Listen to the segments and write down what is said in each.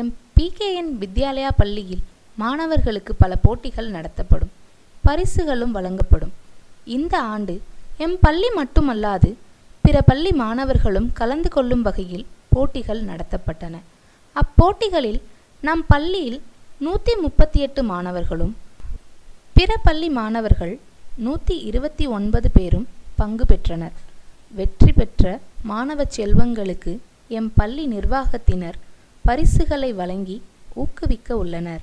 M PKN Vidyalaya பள்ளியில் மாணவர்களுக்கு பல போட்டிகள் நடத்தப்படும், பரிசுகளும் வழங்கப்படும். இந்த ஆண்டு எம் பள்ளி மட்டுமல்லாது பிற பள்ளி மாணவர்களும் கலந்து கொள்ளும் வகையில் போட்டிகள் நடத்தப்பட்டன. அப்போட்டிகளில் நம் பள்ளியில் 138 மாணவர்களும் பிற பள்ளி மாணவர்கள் 129 பேரும் பங்கு பெற்றனர். வெற்றி பெற்ற மாணவ செல்வங்களுக்கு எம் பள்ளி நிர்வாகத்தினர் பரிசுகளை வழங்கி ஊக்குவிக்க உள்ளனர்.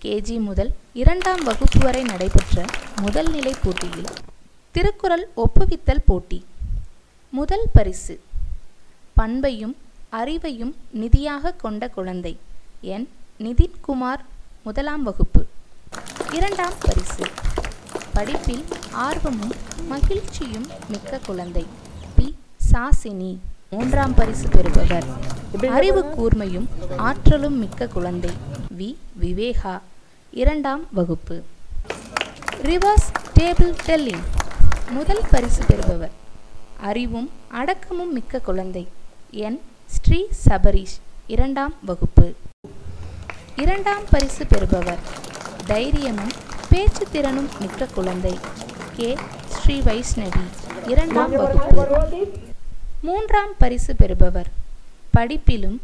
KG முதல் 2ஆம் வகுப்பு வரை நடைபெற்ற முதல் நிலை போட்டியில் திருக்குறள் ஒப்புவித்தல் போட்டி. முதல் பரிசு பண்பையும் அறிவையும் நிதியாக கொண்ட குழந்தை என் நிதின்குமார், 1ஆம் வகுப்பு. 2ஆம் பரிசு படிப்பில் ஆர்வமும் மகிழ்ச்சியும் மிக்க குழந்தை பி. சாசினி. 3ஆம் பரிசு பெறுபவர் அறிவு கூர்மையும் ஆற்றலும் மிக்க குழந்தை வி. விவேகா, 2ஆம் வகுப்பு. Reverse table telling. முதல் பரிசு பெறுபவர் அறிவும் அடக்கமும் மிக்க குழந்தை என். ஸ்ரீ சபரீஷ், 2ஆம் வகுப்பு. 2ஆம் பரிசு பெறுபவர் தைரியமும் பேச்சு திறனும் மிக்க குழந்தை கே. ஸ்ரீ வைஷ்ணவி, 2ஆம் வகுப்பு. 3ஆம் பரிசு பெறுபவர் படிப்பிலும்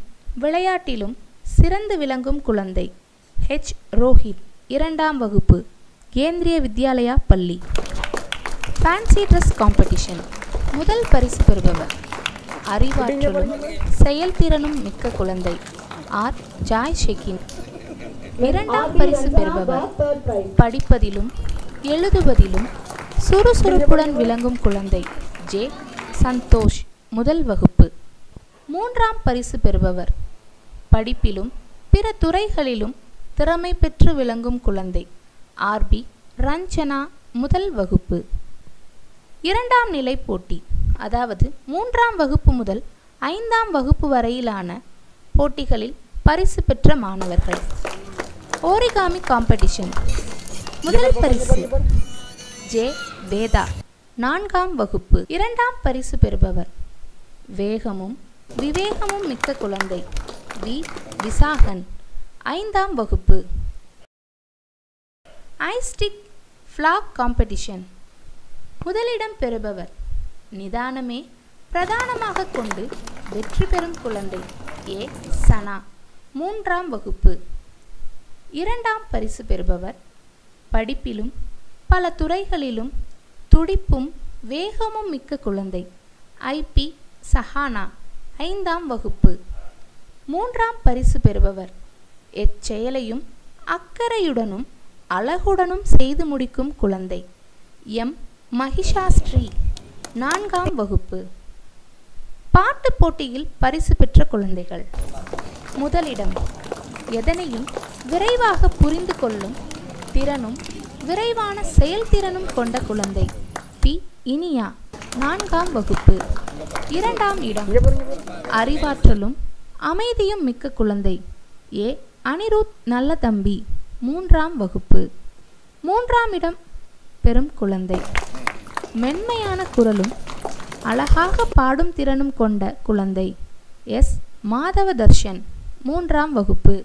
விளையாட்டிலும் சிறந்து விளங்கும் குழந்தை H. ரோஹித், 2ஆம் வகுப்பு, கேந்திரிய வித்யாலயா பள்ளி. Fancy dress competition. முதல் பரிசு பெறுபவர் அறிவாற்றலும் செயல்திறனும் மிக்க குழந்தை ஆர். ஜாய் ஷெகின். 2ஆம் பரிசு பெறுபவர் படிப்பதிலும் எழுதுவதிலும் சுறுசுறுப்புடன் விளங்கும் குழந்தை ஜே. சந்தோஷ், 1 வகுப்பு. 3ஆம் பரிசு பெறுபவர் படிப்பிலும் பிற துறைகளிலும் திறமை பெற்று விளங்கும் குழந்தை RB. ரஞ்சனா, 1 வகுப்பு. 2ஆம் நிலை போட்டி, அதாவது 3ஆம் வகுப்பு முதல் 5ஆம் வகுப்பு வரையிலான போட்டிகளில் பரிசு பெற்ற மாணவர்கள். Origami competition. முதல் பரிசு ஜே. வேதா, 4ஆம் வகுப்பு. 2ஆம் பரிசு பெறுபவர் வேகமும் விவேகமும் மிக்க குழந்தை வி. விசாகன், 5ஆம் வகுப்பு. ஐஸ்டிக் ஃப்ளாக் காம்படிஷன். முதலிடம் பெறுபவர் நிதானமே பிரதானமாக கொண்டு வெற்றி பெறும் குழந்தை ஏ. சனா, 3ஆம் வகுப்பு. 2ஆம் பரிசு பெறுபவர் படிப்பிலும் பல துறைகளிலும் துடிப்பும் வேகமும் மிக்க குழந்தை IP. சஹானா, 5ஆம் வகுப்பு. 3ஆம் பரிசு பெறுபவர் எச்செயலையும் அக்கறையுடனும் அழகுடனும் செய்து முடிக்கும் குழந்தை M. மகிஷாஸ்ரீ, 4ஆம் வகுப்பு. பாட்டு போட்டியில் பரிசு பெற்ற குழந்தைகள். முதலிடம் எதனையும் விரைவாக புரிந்து கொள்ளும் திறனும் விரைவான செயல்திறனும் கொண்ட குழந்தை பி. இனியா, 4ஆம் வகுப்பு. 2ஆம் இடம் அறிவாற்றலும் அமைதியும் மிக்க குழந்தை ஏ. அனிருத் நல்ல தம்பி, 3ஆம் வகுப்பு. 3ஆம் இடம் பெறும் குழந்தை மென்மையான குரலும் அழகாக பாடும் திறனும் கொண்ட குழந்தை எஸ். மாதவ தர்ஷன், 3ஆம் வகுப்பு.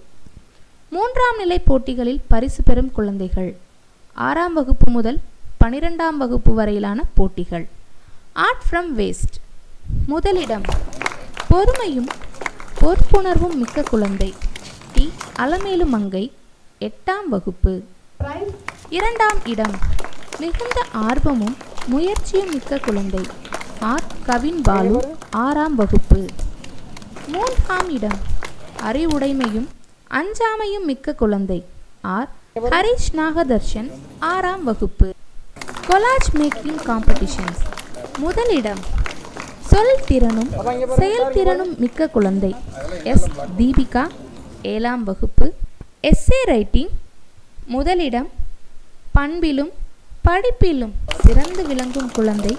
3ஆம் நிலை போட்டிகளில் பரிசு பெறும் குழந்தைகள் 6ஆம் வகுப்பு முதல் 12ஆம் வகுப்பு வரையிலான போட்டிகள். Art from waste. முதலிடம் பொறுமையும் பொறுப்புணர்வும் மிக்க குழந்தை டி. அலமேலு மங்கை, 8ஆம் வகுப்பு. 2ஆம் இடம் மிகுந்த ஆர்வமும் முயற்சியும் மிக்க குழந்தை ஆர். கவின் பாலு, 6ஆம் வகுப்பு. 3ஆம் இடம் அறிவுடைமையும் அஞ்சாமையும் மிக்க குழந்தை ஆர். ஹரிஷ் நாகதர்ஷன், 6ஆம் வகுப்பு. Collage making competitions. முதலிடம் சொல் திறனும் செயல்திறனும் மிக்க குழந்தை எஸ். தீபிகா, 7ஆம் வகுப்பு. Essay writing. முதலிடம் பண்பிலும் படிப்பிலும் சிறந்து விளங்கும் குழந்தை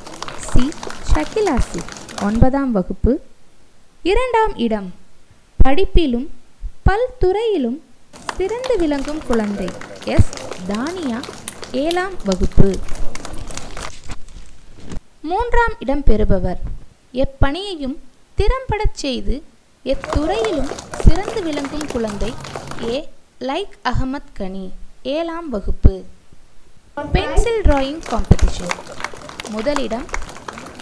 சி. ஷகிலாசி, 9ஆம் வகுப்பு. 2ஆம் இடம் படிப்பிலும் பல்துறையிலும் சிறந்து விளங்கும் குழந்தை எஸ். தானியா, 7ஆம் வகுப்பு. 3ஆம் இடம் பெறுபவர் எப்பணியையும் திறம்படச் செய்து எத்துறையிலும் சிறந்து விளங்கும் குழந்தை ஏ லைக் அகமத் கனி 7ஆம் வகுப்பு. Pencil drawing competition. முதலிடம்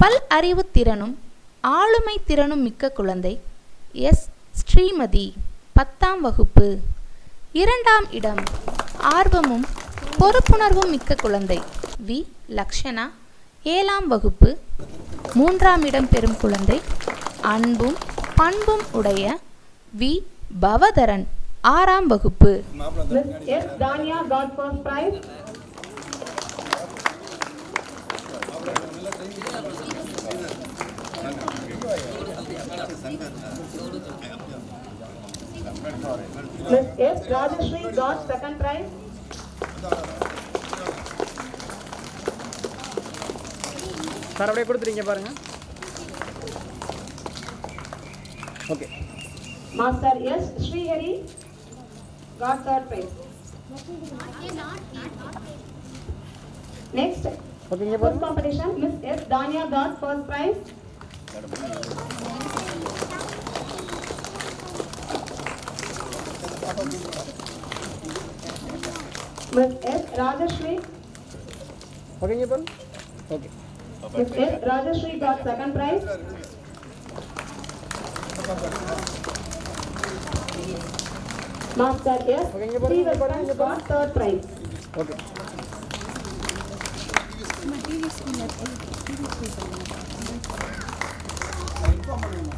பல் அறிவு திறனும் ஆளுமை திறனும் மிக்க குழந்தை எஸ் ஸ்ரீமதி 10ஆம் வகுப்பு. 2ஆம் இடம் ஆர்வமும் பொறுப்புணர்வும் மிக்க குழந்தை வி லக்ஷனா 7ஆம் வகுப்பு. 3ஆம் இடம் பெறும் குழந்தை அன்பும் பண்பும் உடைய வி பவதரன் 6ஆம் வகுப்பு. Miss S. Rajashri got second prize. Sir அப்படியே கொடுத்துறீங்க பாருங்க. Okay. Master S. Srihari got third prize. Next. ஓகேங்க First competition. Miss S. Dania got first prize. Miss S. Rajashri. ஓகேங்க பாருங்க. Okay. Miss S. Rajashri got second prize. Master S. Srivasan got third prize. Okay.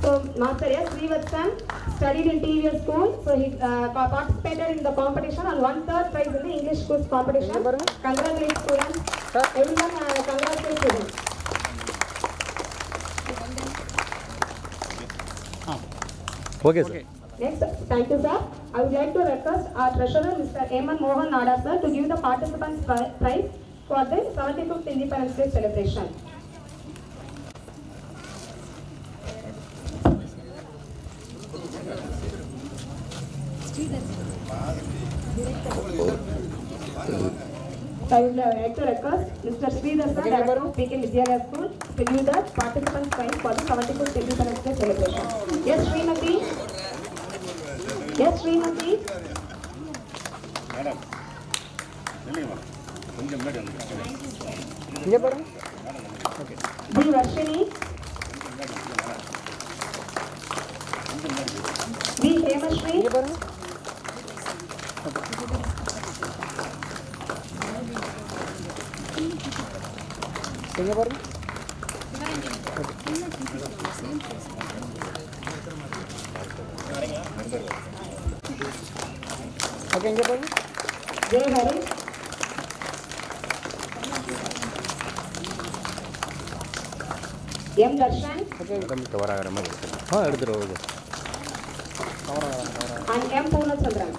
So Master S. Srivasan studied in TVS school. So he participated in the competition and won third prize in the English quiz competition. Congratulations students. Everyone congratulations students. Okay sir. Next, thank you sir. I would like to request our treasurer Mr. M. N. Mohan Nadar sir to give the participants prize for the 75th Independence Day celebration. I would like to request Mr. Sridhar sir, Director of PK Vidyalaya School, to give the participants prize for the 75th Independence Day celebration. Yes, Srimati. Yes, Srimati. Madam. கொஞ்சம் முன்னாடி வந்து. இங்க பாருங்க. Okay. Ji Varshini. Ji Hemashri. இங்க பாருங்க. இங்க பாருங்க. Okay இங்க பாருங்க. Jay Hari. M. Darshan. Okay cover ஆகிற மாதிரி எடுத்துட்டு வருது. And M. Poonachandran.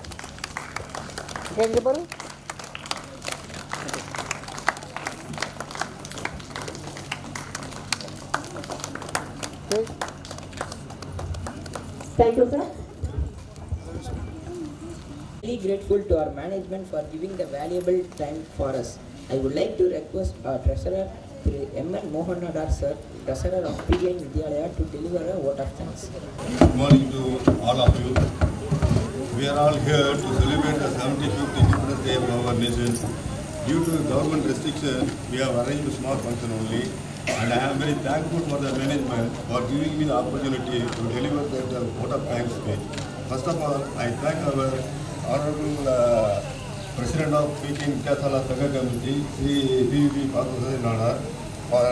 ஓகே இங்க பாருங்க. Thank you, sir. Really grateful to our management for giving the valuable time for us. I would like to request our treasurer, M. N. Mohan Nadar sir, treasurer of PGN Vidyalaya, to deliver a vote of thanks. Good morning to all of you. We are all here to celebrate the 75th Independence Day of our nation. Due to government restriction, we have arranged a small function only, and I am very thankful for the management for giving me the opportunity to deliver that vote of thanks speech. First of all, I thank our Honorable President of Peking Vidyasala Sangha Committee, Sri P.V. Parthasarathy Nadar, for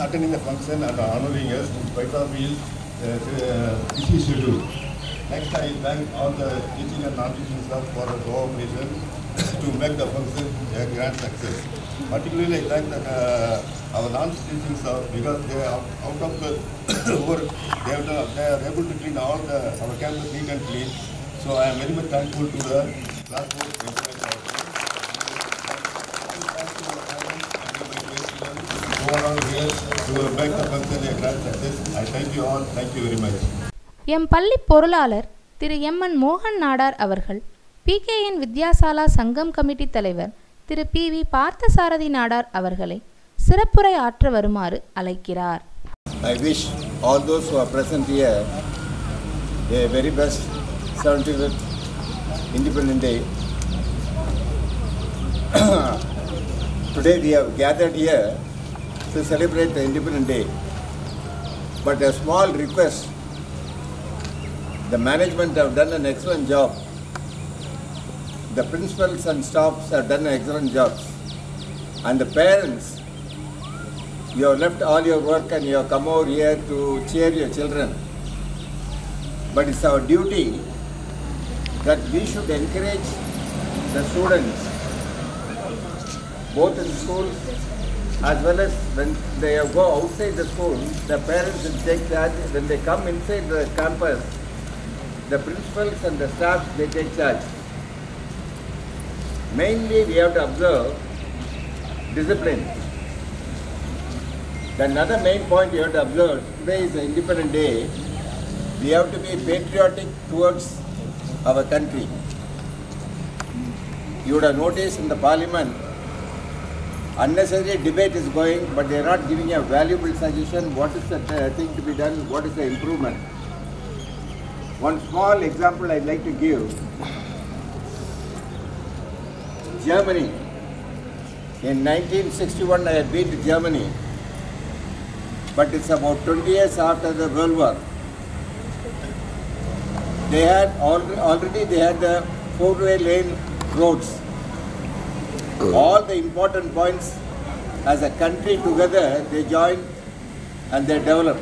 attending the function and honoring us in spite of his busy schedule. Next, I thank all the teaching and non-teaching staff for the cooperation to make the function a grand success. Particularly, I thank our non-teaching staff because they are out of the work. They are able to clean all our campus neat and clean. So I am very much thankful to the classroom overall here to make the function a grand success. I thank you all. Thank you very much. M பள்ளி பொருளாளர் திரு M. என். மோகன் நாடார் அவர்கள் PKN Vidyasala சங்கம் committee தலைவர் திரு PV. Parthasarathy Nadar அவர்களை சிறப்புரை ஆற்ற வருமாறு அழைக்கிறார். I wish all those who are present here a very best 75th Independence Day. Today we have gathered here to celebrate the Independence Day. But a small request, the management have done an excellent job. The principals and staffs have done an excellent job. And the parents, you have left all your work and you have come over here to cheer your children. But it's our duty that we should encourage the students, both in school as well as when they go outside the school, the parents will take charge. When they come inside the campus, the principals and the staff, they take charge. Mainly we have to observe discipline. Another main point you have to observe, today is the Independence Day, we have to be patriotic towards our country. You would have noticed in the parliament, unnecessary debate is going, but they are not giving a valuable suggestion, what is the thing to be done, what is the improvement. One small example I'd like to give. Germany. In 1961 I had been to Germany, but it's about 20 years after the World War. They had already the 4-way lane roads. All the important points as a country together, they joined and they developed.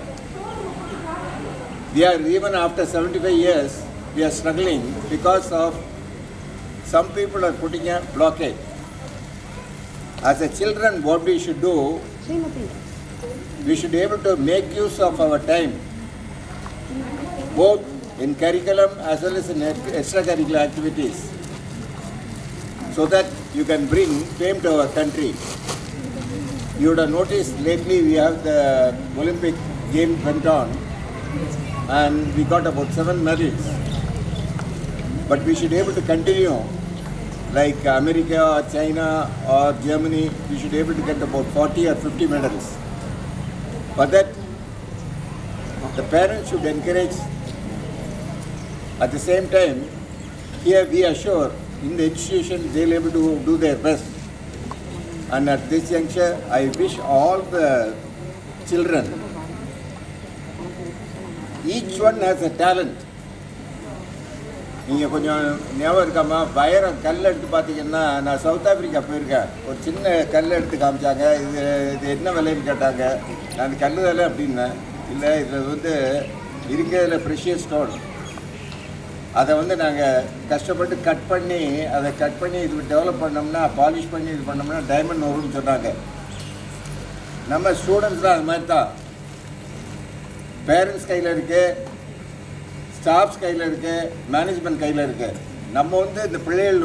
We are, even after 75 years, we are struggling because of some people are putting a blockade. As a children, what we should do, we should be able to make use of our time, both in curriculum as well as in extracurricular activities, so that you can bring fame to our country. You would have noticed lately we have the Olympic Games went on and we got about 7 medals. But we should be able to continue, like America or China or Germany, we should be able to get about 40 or 50 medals. For that, the parents should encourage. At the same time, here we are sure in the institution they will be able to do their best. And at this juncture, I wish all the children, each one has a talent. நீங்கள் கொஞ்சம் ஞாபகம் இருக்காமா, வைரம் கல் எடுத்து பார்த்தீங்கன்னா, நான் south Africa போயிருக்கேன். ஒரு சின்ன கல் எடுத்து காமிச்சாங்க, இது என்ன விலைன்னு கேட்டாங்க. நான் கல் விலை அப்படின்னேன். இல்லை, இதில் இருக்கிறதுல ப்ரெஷியஸ் ஸ்டோன். அதை நாங்கள் கஷ்டப்பட்டு கட் பண்ணி இது டெவலப் பண்ணோம்னா, பாலிஷ் பண்ணி இது பண்ணோம்னா டைமண்ட் வரும்னு சொன்னாங்க. நம்ம ஸ்டூடெண்ட்ஸ்லாம் அது மாதிரி தான். பேரண்ட்ஸ் கையில் இருக்குது, ஸ்டாஃப்ஸ் கையில் இருக்குது, மேனேஜ்மெண்ட் கையில் இருக்குது. நம்ம இந்த பிள்ளைகள்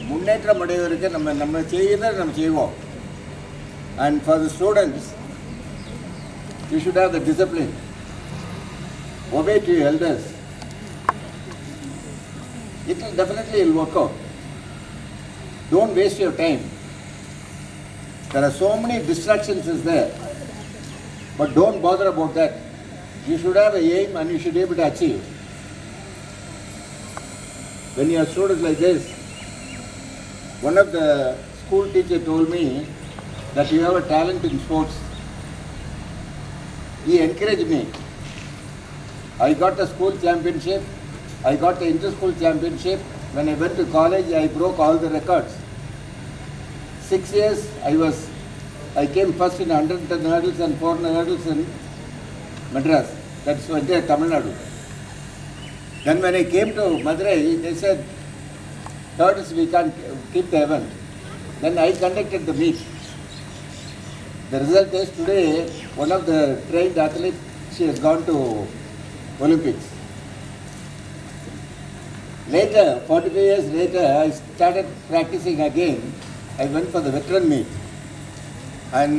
முன்னேற்றம் அடைவதற்கு நம்ம செய்யறதை நம்ம செய்வோம். And for the students, you should have the discipline, obey to your elders. It will definitely work out. Don't waste your time. There are so many distractions is there, but don't bother about that. You should have an aim and you should be able to achieve. When you are students like this, one of the school teachers told me that you have a talent in sports. He encouraged me. I got a school championship. I got the inter-school championship. When I went to college, I broke all the records. 6 years I came first in 110 hurdles and 400 hurdles in Madras. That's entire Tamil Nadu. Then when I came to Madurai, they said, hurdles we can't keep the event. Then I conducted the meet. The result is today, one of the trained athletes, she has gone to Olympics. Later, 45 years later, I started practicing again. I went for the veteran meet. And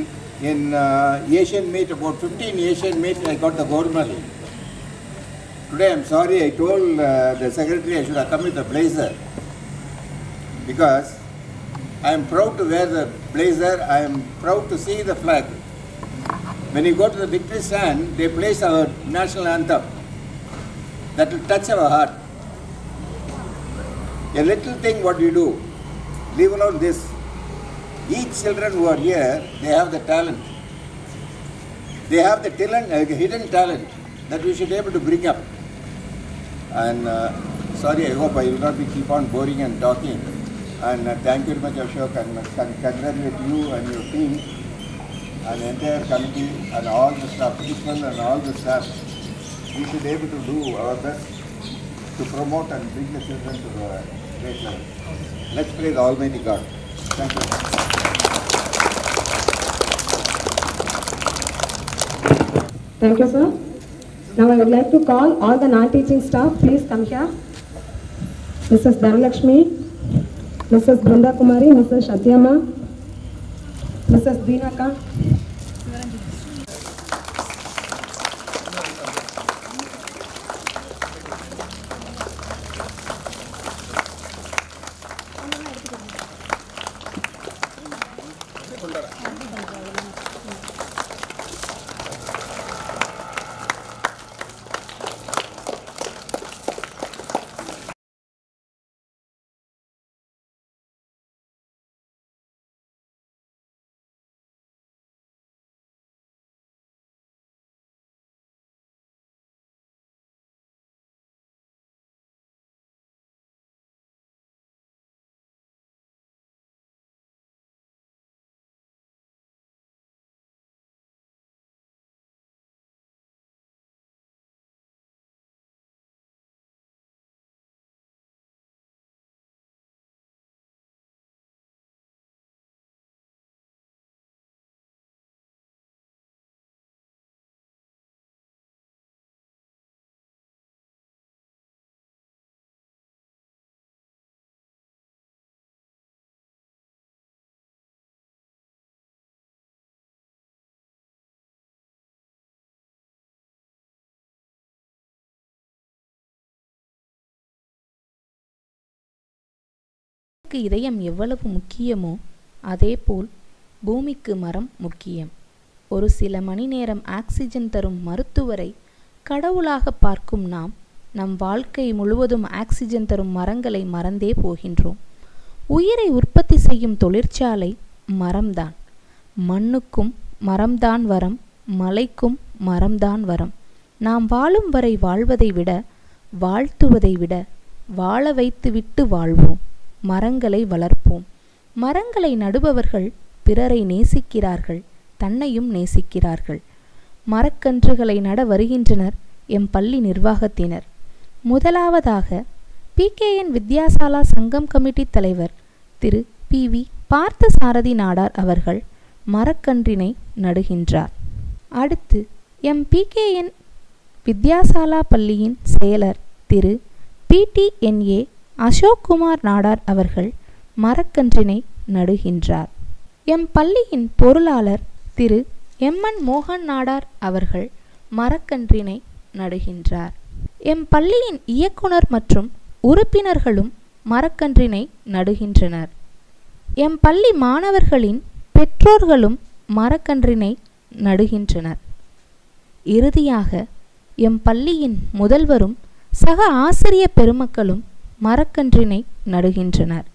in Asian meet, about 15 Asian meet, I got the gold medal. Today, I'm sorry, I told the secretary I should have come with a blazer. Because I am proud to wear the blazer, I am proud to see the flag. When you go to the victory stand, they place our national anthem. that will touch our heart. A little thing what you do, leave alone this. Each children who are here, they have the talent. They have the talent, hidden talent that we should be able to bring up. And sorry, I hope I will not be keep on boring and talking. And thank you very much, Ashok, and congratulate you and your team and entire committee and all the staff, principal and all the staff. We should be able to do our best to promote and bring the children to the great level. Let's pray the Almighty God. Thank you. Thank you, sir. Now I would like to call all the non-teaching staff. Please come here. Mrs. Dhanalakshmi, Mrs. Brinda Kumari, Mrs. Satyama, Mrs. Dinaka. இதயம் எவ்வளவு முக்கியமோ அதேபோல் பூமிக்கு மரம் முக்கியம். ஒரு சில மணி நேரம் ஆக்சிஜன் தரும் மருத்துவரை கடவுளாக பார்க்கும் நாம் நம் வாழ்க்கை முழுவதும் ஆக்சிஜன் தரும் மரங்களை மறந்தே போகின்றோம். உயிரை உற்பத்தி செய்யும் தொழிற்சாலை மரம்தான். மண்ணுக்கும் மரம்தான் வரம், மலைக்கும் மரம்தான் வரம். நாம் வாழும் வரை வாழ்வதை விட வாழ்த்துவதை விட வாழ வைத்து விட்டு வாழ்வோம். மரங்களை வளர்ப்போம். மரங்களை நடுபவர்கள் பிறரை நேசிக்கிறார்கள், தன்னையும் நேசிக்கிறார்கள். மரக்கன்றுகளை நட வருகின்றனர் எம் பள்ளி நிர்வாகத்தினர். முதலாவதாக PKN வித்யாசாலா சங்கம் கமிட்டி தலைவர் திரு PV பார்த்தசாரதி நாடார் அவர்கள் மரக்கன்றினை நடுகின்றார். அடுத்து எம் PKN வித்யாசாலா பள்ளியின் செயலர் திரு PTNA அசோக் குமார் நாடார் அவர்கள் மரக்கன்றினை நடுகின்றார். எம் பள்ளியின் பொருளாளர் திரு MN மோகன் நாடார் அவர்கள் மரக்கன்றினை நடுகின்றார். எம் பள்ளியின் இயக்குனர் மற்றும் உறுப்பினர்களும் மரக்கன்றினை நடுகின்றனர். எம் பள்ளி மாணவர்களின் பெற்றோர்களும் மரக்கன்றினை நடுகின்றனர். இறுதியாக எம் பள்ளியின் முதல்வரும் சக ஆசிரிய பெருமக்களும் மரக்கன்றினை நடுகின்றனர்.